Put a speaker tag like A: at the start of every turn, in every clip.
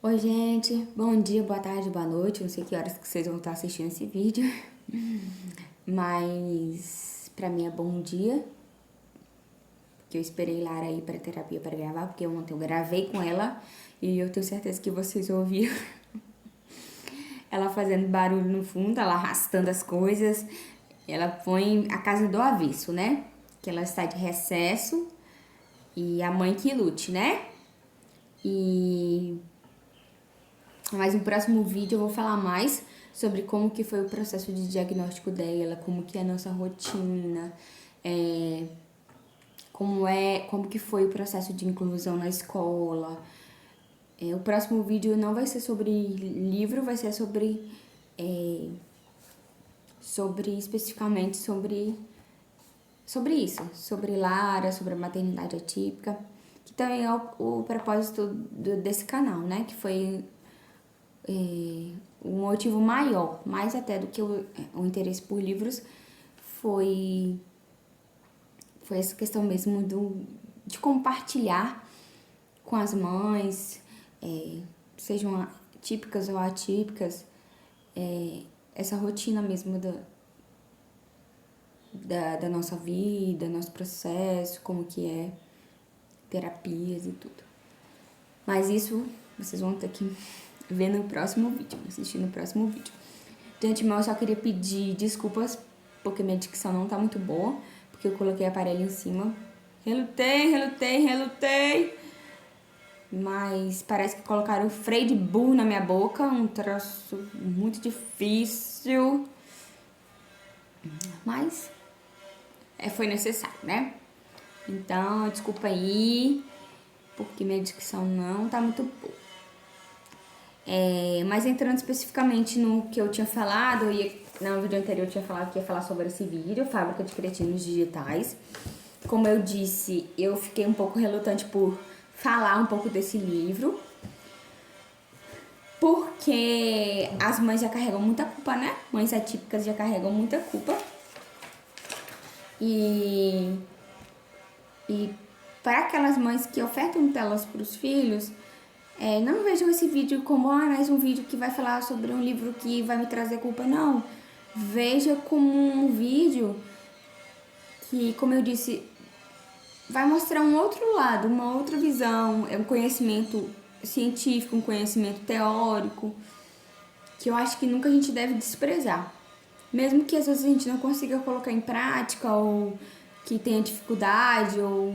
A: Oi, gente. Bom dia, boa tarde, boa noite. Não sei que horas que vocês vão estar assistindo esse vídeo, mas pra mim é bom dia, porque eu esperei Lara ir pra terapia pra gravar, porque ontem eu gravei com ela e eu tenho certeza que vocês ouviram ela fazendo barulho no fundo, ela arrastando as coisas. Ela põe a casa do avesso, né? Que ela está de recesso e a mãe que lute, né? E Mas no próximo vídeo eu vou falar mais sobre como que foi o processo de diagnóstico dela, como que é a nossa rotina, como que foi o processo de inclusão na escola. O próximo vídeo não vai ser sobre livro, vai ser especificamente sobre isso, sobre Lara, sobre a maternidade atípica, que também é o propósito desse canal, né? Que foi um motivo maior, mais até do que o interesse por livros, foi, foi essa questão mesmo de compartilhar com as mães, sejam típicas ou atípicas, essa rotina mesmo da nossa vida, nosso processo, como que é, terapias e tudo. Mas isso vocês vão ter que ver no próximo vídeo, assistir no próximo vídeo. De antemão, eu só queria pedir desculpas, porque minha dicção não tá muito boa, porque eu coloquei aparelho em cima. Relutei, mas parece que colocaram freio de burro na minha boca, um troço muito difícil, mas foi necessário, né? Então, desculpa aí, porque minha dicção não tá muito boa. Mas entrando especificamente no que eu tinha falado, no vídeo anterior eu tinha falado que ia falar sobre esse vídeo, Fábrica de Cretinos Digitais. Como eu disse, eu fiquei um pouco relutante por falar um pouco desse livro, porque as mães já carregam muita culpa, né? Mães atípicas já carregam muita culpa. E para aquelas mães que ofertam telas para os filhos, não vejam esse vídeo como mais um vídeo que vai falar sobre um livro que vai me trazer culpa, não. Veja como um vídeo que, como eu disse, vai mostrar um outro lado, uma outra visão, um conhecimento científico, um conhecimento teórico, que eu acho que nunca a gente deve desprezar. Mesmo que às vezes a gente não consiga colocar em prática, ou que tenha dificuldade, ou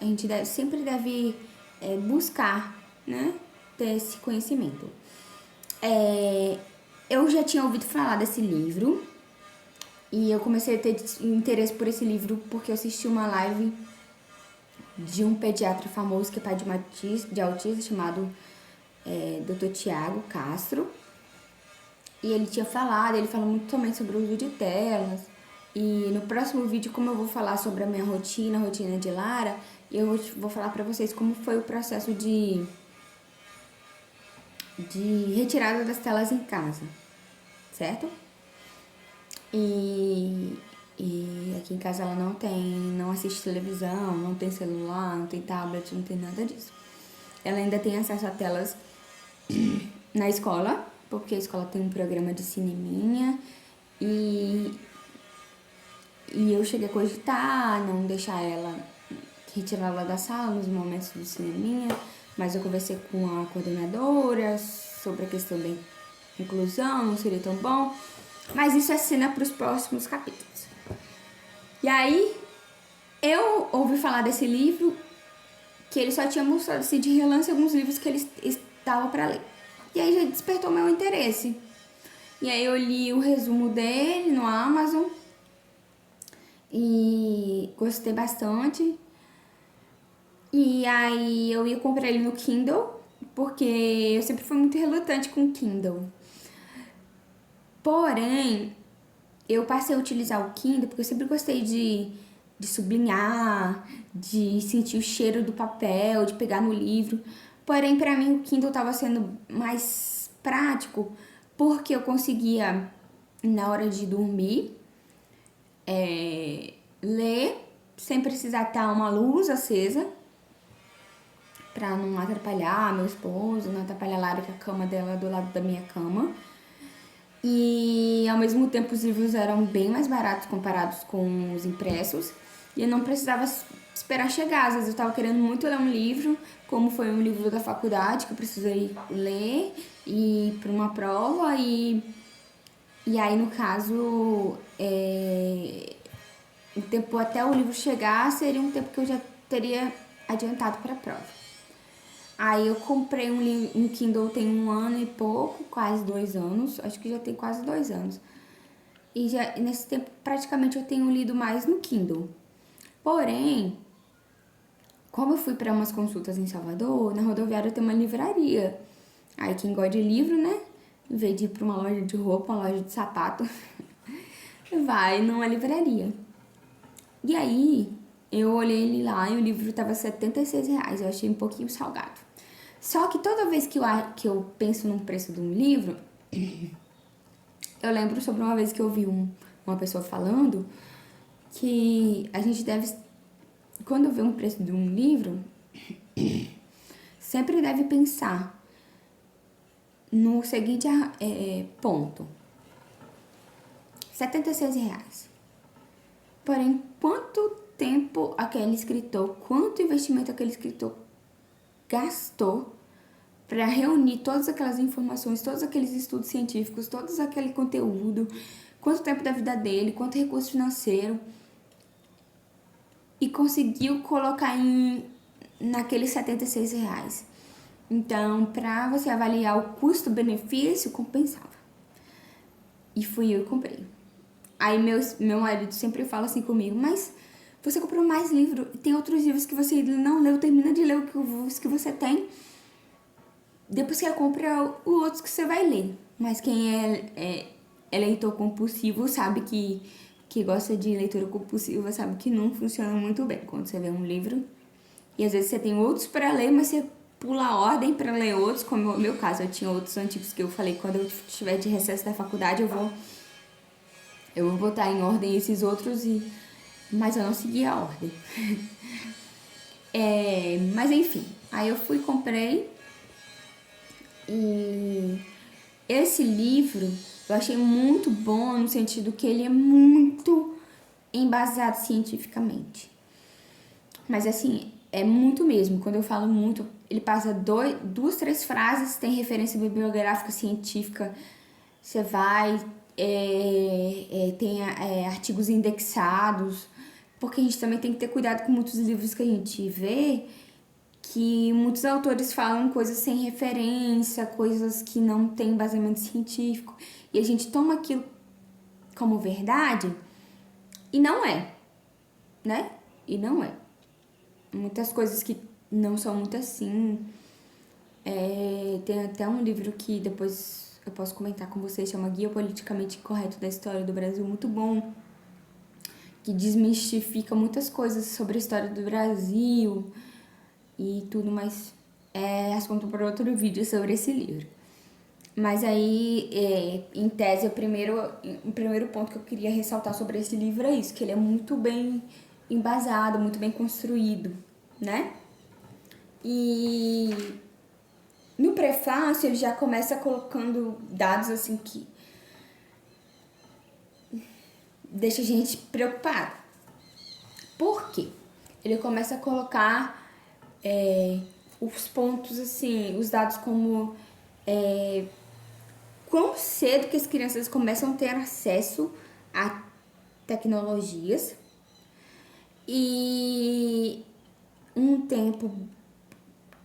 A: a gente sempre deve buscar, né, ter esse conhecimento. Eu já tinha ouvido falar desse livro e eu comecei a ter interesse por esse livro porque eu assisti uma live de um pediatra famoso que é pai de autista, chamado Dr. Tiago Castro. E ele falou muito também sobre o uso de telas. E no próximo vídeo, como eu vou falar sobre a minha rotina, a rotina de Lara, eu vou falar pra vocês como foi o processo de retirada das telas em casa, certo? E aqui em casa ela não assiste televisão, não tem celular, não tem tablet, não tem nada disso. Ela ainda tem acesso a telas na escola, porque a escola tem um programa de cineminha e eu cheguei a cogitar não deixar ela, retirar ela da sala nos momentos do cineminha, mas eu conversei com a coordenadora sobre a questão da inclusão, não seria tão bom, mas isso é cena para os próximos capítulos. E aí, eu ouvi falar desse livro, que ele só tinha mostrado assim, de relance alguns livros que ele estava para ler. E aí já despertou meu interesse. E aí eu li o resumo dele no Amazon e gostei bastante. E aí eu ia comprar ele no Kindle, porque eu sempre fui muito relutante com o Kindle. Porém, eu passei a utilizar o Kindle porque eu sempre gostei de sublinhar, de sentir o cheiro do papel, de pegar no livro. Porém, para mim, o Kindle estava sendo mais prático porque eu conseguia, na hora de dormir, ler sem precisar estar uma luz acesa. pra não atrapalhar meu esposo, não atrapalhar a Lara, que a cama dela é do lado da minha cama. E ao mesmo tempo os livros eram bem mais baratos comparados com os impressos. E eu não precisava esperar chegar. Às vezes eu tava querendo muito ler um livro, como foi um livro da faculdade que eu precisei ler e ir para uma prova. E aí, no caso, o tempo até o livro chegar seria um tempo que eu já teria adiantado para a prova. Aí eu comprei um Kindle tem 1 ano e pouco, quase 2 anos. Acho que já tem quase 2 anos. E já nesse tempo praticamente eu tenho lido mais no Kindle. Porém, como eu fui para umas consultas em Salvador, na rodoviária tem uma livraria. Aí quem gosta de livro, né? Em vez de ir para uma loja de roupa, uma loja de sapato, vai numa livraria. E aí, eu olhei ele lá e o livro tava R$ 76. Eu achei um pouquinho salgado. Só que toda vez que eu penso no preço de um livro, eu lembro sobre uma vez que eu vi uma pessoa falando que a gente deve, quando vê um preço de um livro, sempre deve pensar no seguinte ponto. R$ 76. Porém, quanto tempo aquele escritor, quanto investimento aquele escritor gastou para reunir todas aquelas informações, todos aqueles estudos científicos, todo aquele conteúdo, quanto tempo da vida dele, quanto recurso financeiro, e conseguiu colocar naqueles R$ 76. Então, para você avaliar o custo-benefício, compensava. E fui eu e comprei. Aí meu marido sempre fala assim comigo, mas você comprou mais livro, tem outros livros que você não leu, termina de ler os que você tem, depois você compra os outros que você vai ler. Mas quem é leitor compulsivo sabe que gosta de leitura compulsiva, sabe que não funciona muito bem. Quando você lê um livro, e às vezes você tem outros para ler, mas você pula a ordem para ler outros, como no meu caso, eu tinha outros antigos que eu falei, quando eu estiver de recesso da faculdade, eu vou botar em ordem esses outros, mas eu não segui a ordem. Mas enfim, aí eu fui, comprei, e esse livro eu achei muito bom no sentido que ele é muito embasado cientificamente. Mas assim, é muito mesmo. Quando eu falo muito, ele passa duas, três frases, tem referência bibliográfica científica. Você vai, tem artigos indexados, porque a gente também tem que ter cuidado com muitos livros que a gente vê, que muitos autores falam coisas sem referência, coisas que não têm embasamento científico, e a gente toma aquilo como verdade, e não é, né? E não é. Muitas coisas que não são muito assim. Tem até um livro que depois eu posso comentar com vocês, chama Guia Politicamente Correto da História do Brasil, muito bom, que desmistifica muitas coisas sobre a história do Brasil e tudo, mas é assunto para outro vídeo sobre esse livro. Mas aí, em tese, o primeiro ponto que eu queria ressaltar sobre esse livro é isso, que ele é muito bem embasado, muito bem construído, né? E no prefácio ele já começa colocando dados assim que deixa a gente preocupado. Por quê? Ele começa a colocar os pontos assim, os dados como quão cedo que as crianças começam a ter acesso a tecnologias e um tempo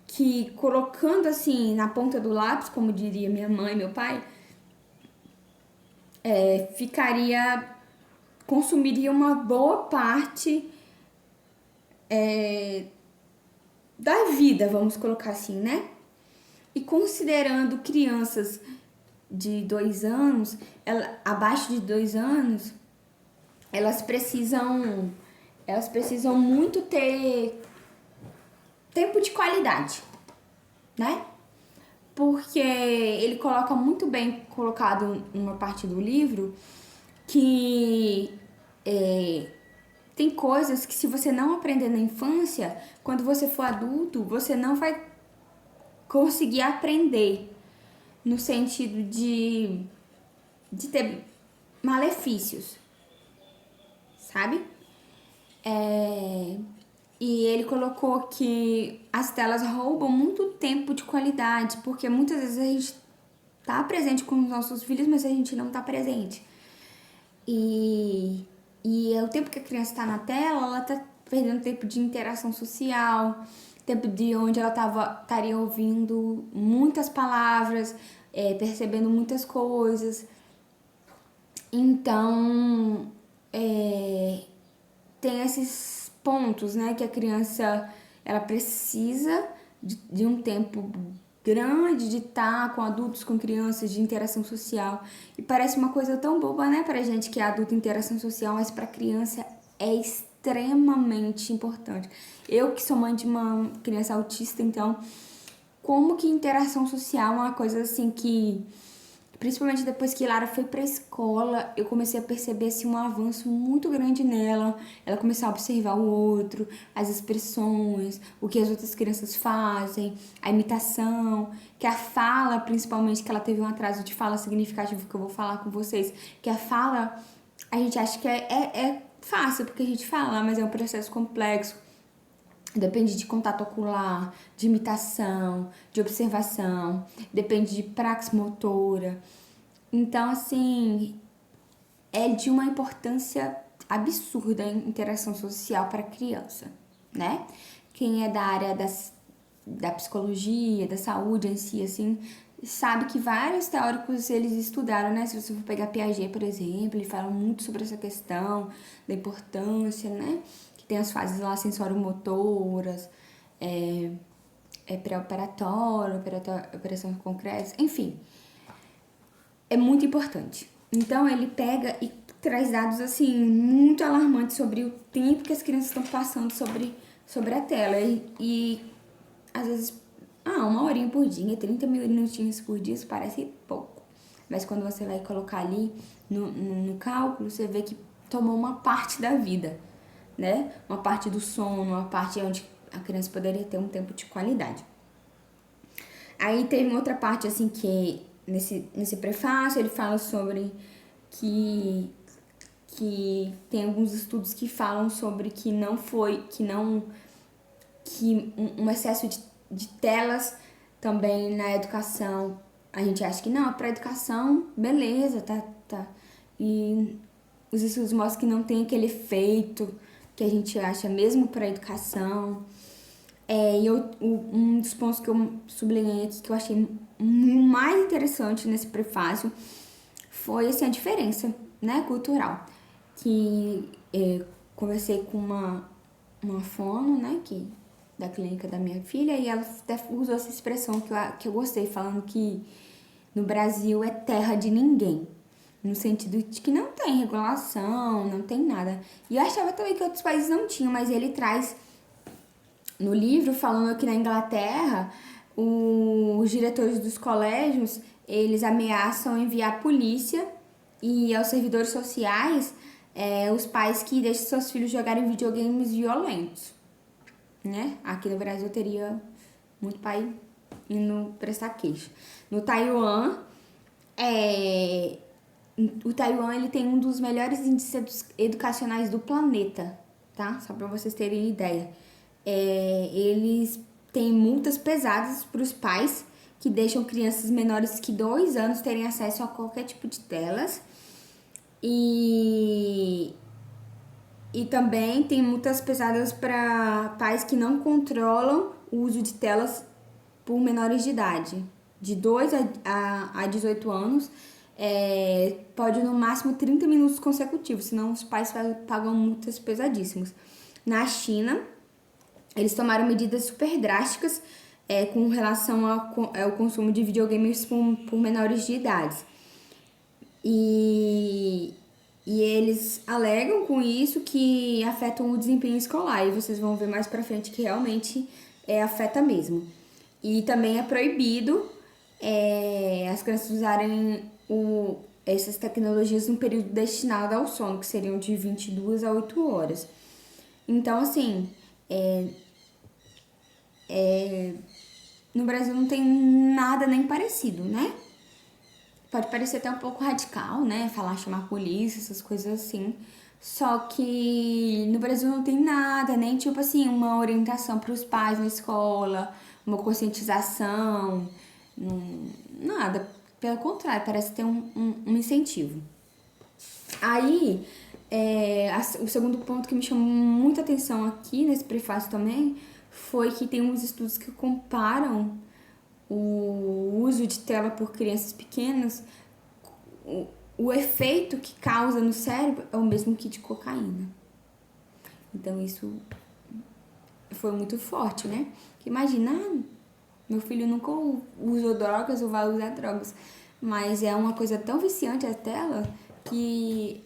A: que, colocando assim na ponta do lápis, como diria minha mãe e meu pai, consumiria uma boa parte da vida, vamos colocar assim, né? E considerando crianças de 2 anos, abaixo de 2 anos, elas precisam muito ter tempo de qualidade, né? Porque ele coloca muito bem colocado numa parte do livro que tem coisas que se você não aprender na infância, quando você for adulto, você não vai conseguir aprender no sentido de ter malefícios, sabe? E ele colocou que as telas roubam muito tempo de qualidade, porque muitas vezes a gente tá presente com os nossos filhos, mas a gente não tá presente. E é o tempo que a criança tá na tela, ela tá perdendo tempo de interação social, tempo de onde ela estaria ouvindo muitas palavras, percebendo muitas coisas. Então, tem esses pontos, né, que a criança ela precisa de um tempo grande de estar com adultos, com crianças, de interação social. E parece uma coisa tão boba, né, pra gente que é adulto, interação social, mas pra criança é extremamente importante. Eu que sou mãe de uma criança autista, então, como que interação social é uma coisa assim que, principalmente depois que Lara foi pra escola, eu comecei a perceber assim, um avanço muito grande nela. Ela começou a observar o outro, as expressões, o que as outras crianças fazem, a imitação, que a fala, principalmente, que ela teve um atraso de fala significativo, que eu vou falar com vocês, que a fala, a gente acha que é fácil, porque a gente fala, mas é um processo complexo. Depende de contato ocular, de imitação, de observação, depende de praxis motora. Então, assim, é de uma importância absurda a interação social para a criança, né? Quem é da área da psicologia, da saúde em si, assim, sabe que vários teóricos eles estudaram, né? Se você for pegar Piaget, por exemplo, ele fala muito sobre essa questão da importância, né? Tem as fases lá sensório-motoras, pré-operatório, operação concreta, enfim. É muito importante. Então, ele pega e traz dados, assim, muito alarmantes sobre o tempo que as crianças estão passando sobre a tela. E às vezes, uma horinha por dia, 30 minutinhos por dia, isso parece pouco. Mas quando você vai colocar ali no cálculo, você vê que tomou uma parte da vida, né? Uma parte do sono, uma parte onde a criança poderia ter um tempo de qualidade. Aí tem outra parte, assim, que nesse prefácio ele fala sobre que tem alguns estudos que falam sobre que um excesso de telas também na educação. A gente acha que não, para educação, beleza, tá. E os estudos mostram que não tem aquele efeito que a gente acha mesmo para educação. Um dos pontos que eu sublinhei aqui, que eu achei mais interessante nesse prefácio, foi assim, a diferença, né, cultural. Que conversei com uma fono, né, da clínica da minha filha, e ela até usou essa expressão que eu gostei, falando que no Brasil é terra de ninguém. No sentido de que não tem regulação, não tem nada. E eu achava também que outros países não tinham, mas ele traz no livro, falando que na Inglaterra, os diretores dos colégios, eles ameaçam enviar a polícia e aos servidores sociais os pais que deixam seus filhos jogarem videogames violentos, né? Aqui no Brasil teria muito pai indo prestar queixa. No Taiwan, o Taiwan ele tem um dos melhores índices educacionais do planeta, tá? Só para vocês terem ideia. Eles têm multas pesadas para os pais que deixam crianças menores que 2 anos terem acesso a qualquer tipo de telas. E também tem multas pesadas para pais que não controlam o uso de telas por menores de idade. De 2 a 18 anos, pode no máximo 30 minutos consecutivos, senão os pais pagam multas pesadíssimas. Na China, eles tomaram medidas super drásticas com relação ao consumo de videogames por menores de idade. E eles alegam com isso que afetam o desempenho escolar. E vocês vão ver mais pra frente que realmente afeta mesmo. E também é proibido as crianças usarem essas tecnologias no período destinado ao sono, que seriam de 22 a 8 horas. Então, assim, no Brasil não tem nada nem parecido, né? Pode parecer até um pouco radical, né? Falar, chamar a polícia, essas coisas assim. Só que no Brasil não tem nada, nem tipo assim, uma orientação para os pais na escola, uma conscientização, nada. Pelo contrário, parece ter um incentivo. Aí, o segundo ponto que me chamou muita atenção aqui nesse prefácio também foi que tem uns estudos que comparam o uso de tela por crianças pequenas, o efeito que causa no cérebro é o mesmo que de cocaína. Então isso foi muito forte, né? Que imagina, meu filho nunca usou drogas ou vai usar drogas, mas é uma coisa tão viciante a tela que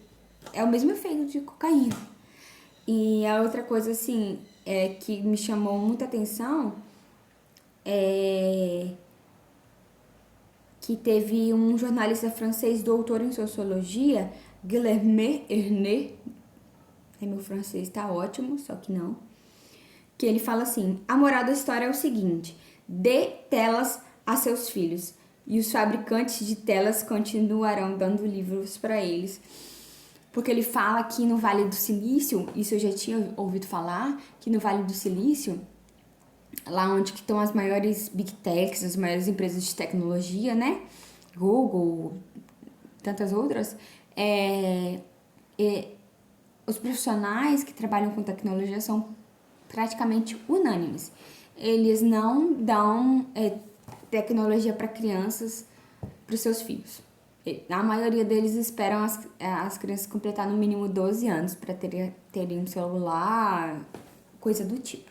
A: é o mesmo efeito de cocaína. E a outra coisa, assim, que me chamou muita atenção é que teve um jornalista francês, doutor em sociologia, Guilherme Ernet, meu francês tá ótimo, só que não, que ele fala assim: a moral da história é o seguinte, dê telas a seus filhos, e os fabricantes de telas continuarão dando livros para eles. Porque ele fala que no Vale do Silício, isso eu já tinha ouvido falar, que no Vale do Silício, lá onde estão as maiores big techs, as maiores empresas de tecnologia, né? Google, tantas outras, os profissionais que trabalham com tecnologia são praticamente unânimes. Eles não dão tecnologia para crianças, para os seus filhos. A maioria deles esperam as crianças completar no mínimo 12 anos para terem um celular, coisa do tipo.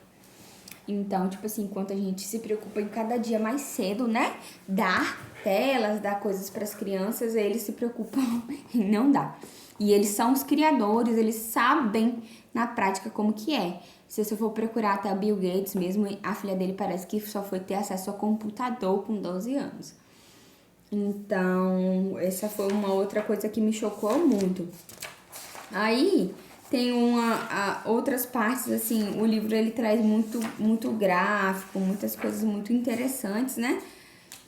A: Então, tipo assim, enquanto a gente se preocupa em cada dia mais cedo, né? Dar telas, dar coisas para as crianças, eles se preocupam em não dar. E eles são os criadores, eles sabem na prática como que é. Se você for procurar até o Bill Gates mesmo, a filha dele parece que só foi ter acesso ao computador com 12 anos. Então, essa foi uma outra coisa que me chocou muito. Aí, tem outras partes, assim, o livro ele traz muito gráfico, muitas coisas muito interessantes, né?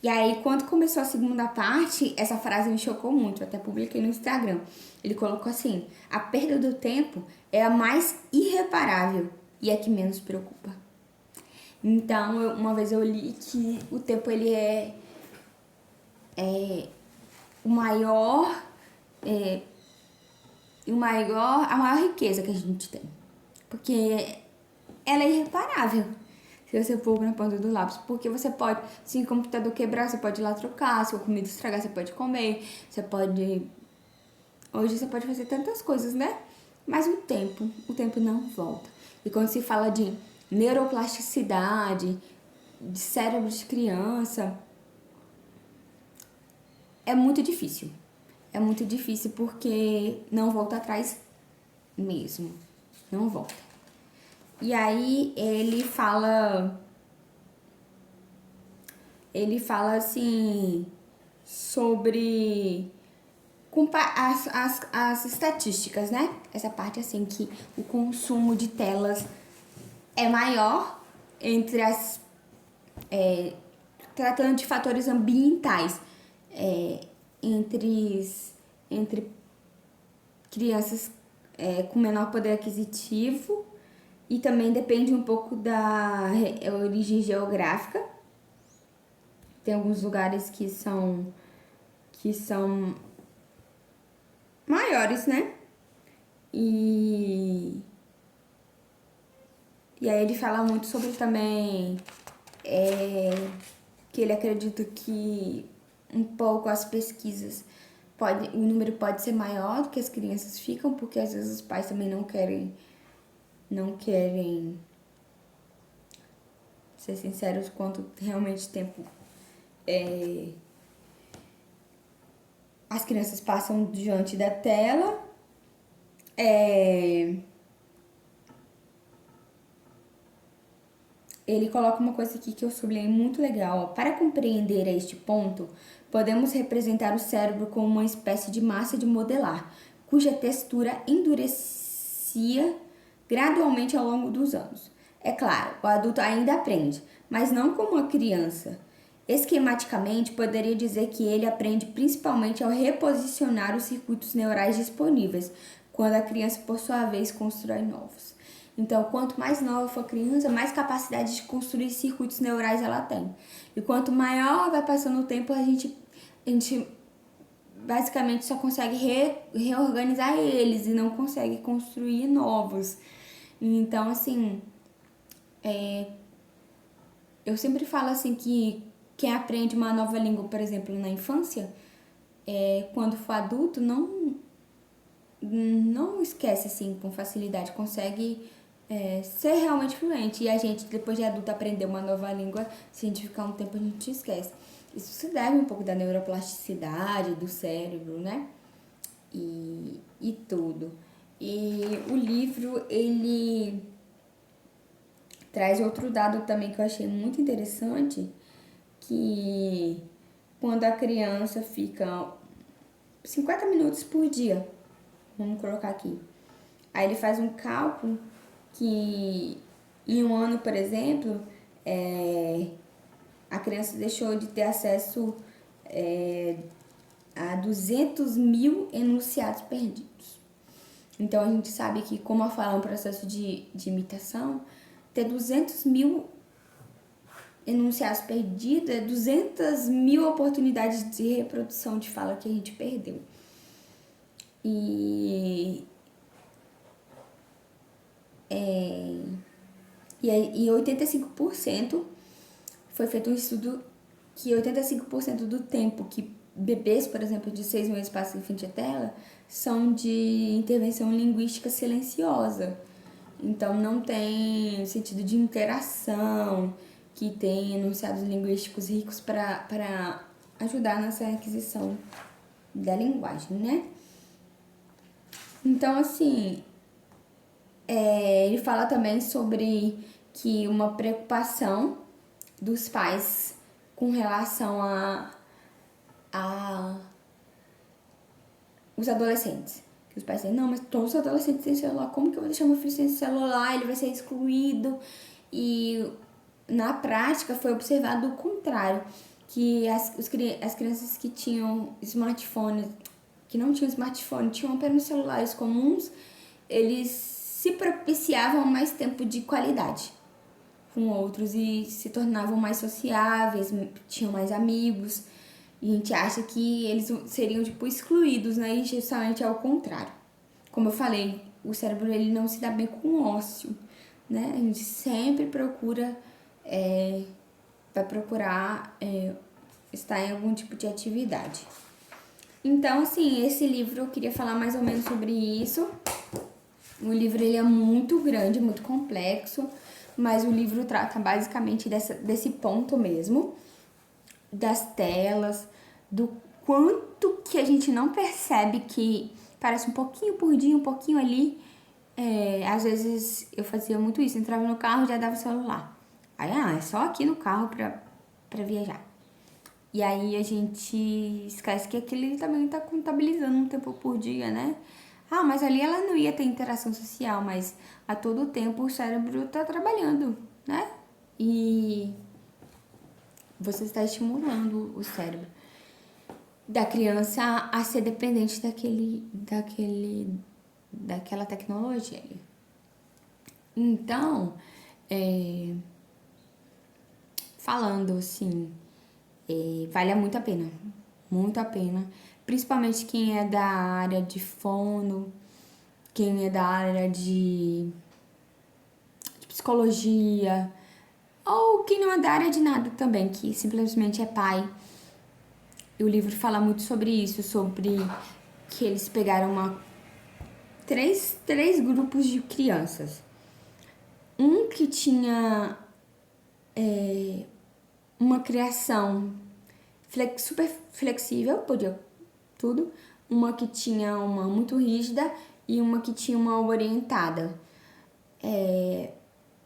A: E aí, quando começou a segunda parte, essa frase me chocou muito, eu até publiquei no Instagram. Ele colocou assim: a perda do tempo é a mais irreparável e é que menos preocupa. Então, uma vez eu li que o tempo ele é o maior, a maior riqueza que a gente tem. Porque ela é irreparável se você pôr na ponta do lápis. Porque você pode, se o computador quebrar, você pode ir lá trocar. Se a comida estragar, você pode comer. Você pode... Hoje você pode fazer tantas coisas, né? Mas o tempo não volta. E quando se fala de neuroplasticidade, de cérebro de criança, é muito difícil. É muito difícil porque não volta atrás mesmo. Não volta. E aí ele fala assim sobre as estatísticas, né? Essa parte assim que o consumo de telas é maior entre tratando de fatores ambientais, entre crianças com menor poder aquisitivo, e também depende um pouco da origem geográfica. Tem alguns lugares que são maiores, né? E aí ele fala muito sobre também que ele acredita que um pouco as pesquisas o número pode ser maior do que as crianças ficam, porque às vezes os pais também não querem ser sinceros quanto realmente tempo as crianças passam diante da tela. Ele coloca uma coisa aqui que eu sublinhei muito legal. Ó. Para compreender este ponto, podemos representar o cérebro como uma espécie de massa de modelar, cuja textura endurecia gradualmente ao longo dos anos. É claro, o adulto ainda aprende, mas não como a criança. Esquematicamente, poderia dizer que ele aprende principalmente ao reposicionar os circuitos neurais disponíveis, quando a criança, por sua vez, constrói novos. Então, quanto mais nova for a criança, mais capacidade de construir circuitos neurais ela tem. E quanto maior vai passando o tempo, a gente basicamente só consegue reorganizar eles e não consegue construir novos. Então, assim, eu sempre falo assim que quem aprende uma nova língua, por exemplo, na infância, quando for adulto, não esquece assim com facilidade, consegue ser realmente fluente. E a gente, depois de adulto, aprender uma nova língua, se a gente ficar um tempo, a gente esquece. Isso se deve um pouco da neuroplasticidade do cérebro, né? E tudo. E o livro, ele traz outro dado também que eu achei muito interessante, que quando a criança fica 50 minutos por dia, vamos colocar aqui, aí ele faz um cálculo que em um ano, por exemplo, a criança deixou de ter acesso a 200 mil enunciados perdidos. Então a gente sabe que, como a fala é um processo de imitação, ter 200 mil enunciados perdidos é 200 mil oportunidades de reprodução de fala que a gente perdeu. E 85% foi feito um estudo que 85% do tempo que bebês, por exemplo, de 6 meses passam em frente à tela, são de intervenção linguística silenciosa. Então não tem sentido de interação, que tem enunciados linguísticos ricos para ajudar nessa aquisição da linguagem, né? Então, assim, ele fala também sobre que uma preocupação dos pais com relação a os adolescentes. Que os pais dizem, não, mas todos os adolescentes têm celular, como que eu vou deixar meu filho sem celular? Ele vai ser excluído. E na prática foi observado o contrário, que as crianças que tinham smartphone, que não tinham smartphone, tinham apenas celulares comuns, eles se propiciavam mais tempo de qualidade com outros e se tornavam mais sociáveis, tinham mais amigos. E a gente acha que eles seriam, tipo, excluídos, né? E justamente é o contrário. Como eu falei, o cérebro, ele não se dá bem com o ócio, né? A gente sempre procura, vai procurar estar em algum tipo de atividade. Então, assim, esse livro eu queria falar mais ou menos sobre isso. O livro, ele é muito grande, muito complexo, mas o livro trata basicamente desse ponto mesmo, das telas, do quanto que a gente não percebe, que parece um pouquinho por dia, um pouquinho ali. Às vezes eu fazia muito isso, entrava no carro e já dava o celular. Aí, é só aqui no carro pra viajar. E aí a gente esquece que aquele também tá contabilizando um tempo por dia, né? Mas ali ela não ia ter interação social, mas a todo tempo o cérebro tá trabalhando, né? E você está estimulando o cérebro da criança a ser dependente daquela tecnologia. Então, falando assim, vale muito a pena, principalmente quem é da área de fono, quem é da área de psicologia, ou quem não é da área de nada também, que simplesmente é pai. E o livro fala muito sobre isso, sobre que eles pegaram três grupos de crianças. Um que tinha uma criação super flexível, podia tudo. Uma que tinha uma muito rígida e uma que tinha uma orientada.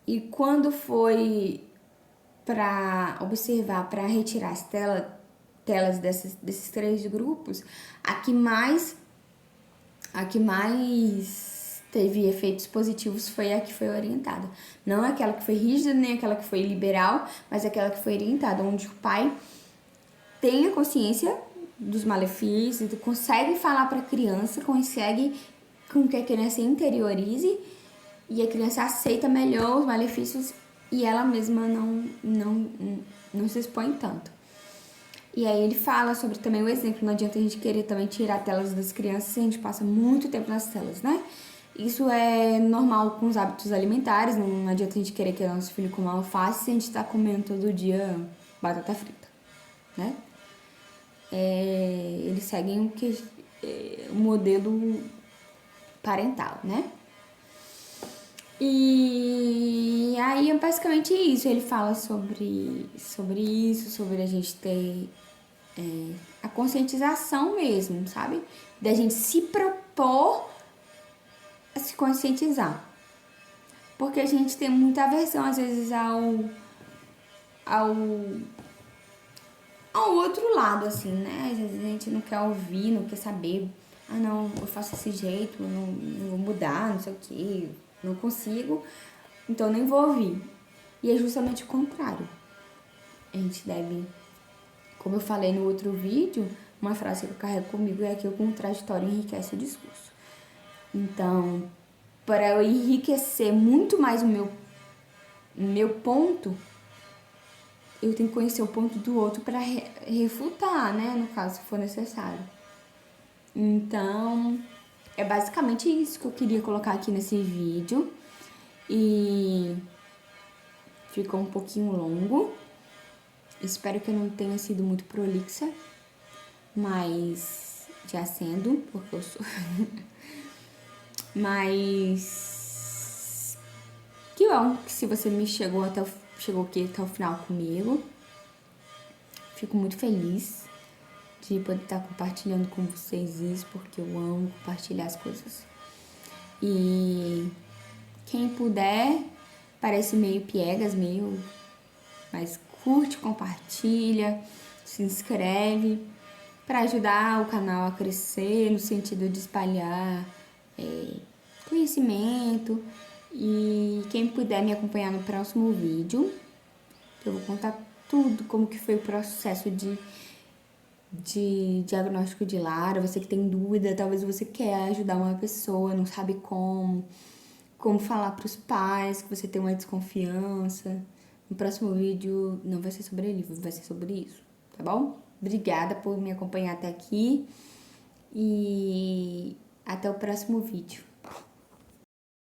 A: E quando foi para observar, para retirar as telas desses 3 grupos, a que mais teve efeitos positivos foi a que foi orientada. Não aquela que foi rígida, nem aquela que foi liberal, mas aquela que foi orientada, onde o pai tem a consciência dos malefícios, consegue falar para a criança, consegue com que a criança interiorize e a criança aceita melhor os malefícios e ela mesma não se expõe tanto. E aí ele fala sobre também o exemplo, não adianta a gente querer também tirar telas das crianças se a gente passa muito tempo nas telas, né? Isso é normal com os hábitos alimentares, não adianta a gente querer que o nosso filho coma alface se a gente tá comendo todo dia batata frita, né? Eles seguem o modelo parental, né? E aí é basicamente isso, ele fala sobre isso, sobre a gente ter a conscientização mesmo, sabe? Da gente se propor a se conscientizar. Porque a gente tem muita aversão, às vezes, ao outro lado, assim, né? Às vezes a gente não quer ouvir, não quer saber. Ah, não, eu faço desse jeito, não vou mudar, não sei o quê, não consigo, então nem vou ouvir. E é justamente o contrário. A gente deve, como eu falei no outro vídeo, uma frase que eu carrego comigo é que o contraditório enriquece o discurso. Então, para eu enriquecer muito mais o meu ponto, eu tenho que conhecer o ponto do outro para refutar, né? No caso, se for necessário. Então, é basicamente isso que eu queria colocar aqui nesse vídeo. E ficou um pouquinho longo. Espero que eu não tenha sido muito prolixa, mas já sendo, porque eu sou. Mas que bom que se você me chegou aqui até o final comigo. Fico muito feliz de poder estar compartilhando com vocês isso, porque eu amo compartilhar as coisas. E quem puder, parece meio piegas, mas curte, compartilha, se inscreve para ajudar o canal a crescer no sentido de espalhar conhecimento. E quem puder me acompanhar no próximo vídeo, eu vou contar tudo, como que foi o processo de diagnóstico de Lara. Você que tem dúvida, talvez você quer ajudar uma pessoa, não sabe como falar para os pais, que você tem uma desconfiança. No próximo vídeo não vai ser sobre livro, vai ser sobre isso, tá bom? Obrigada por me acompanhar até aqui e até o próximo vídeo.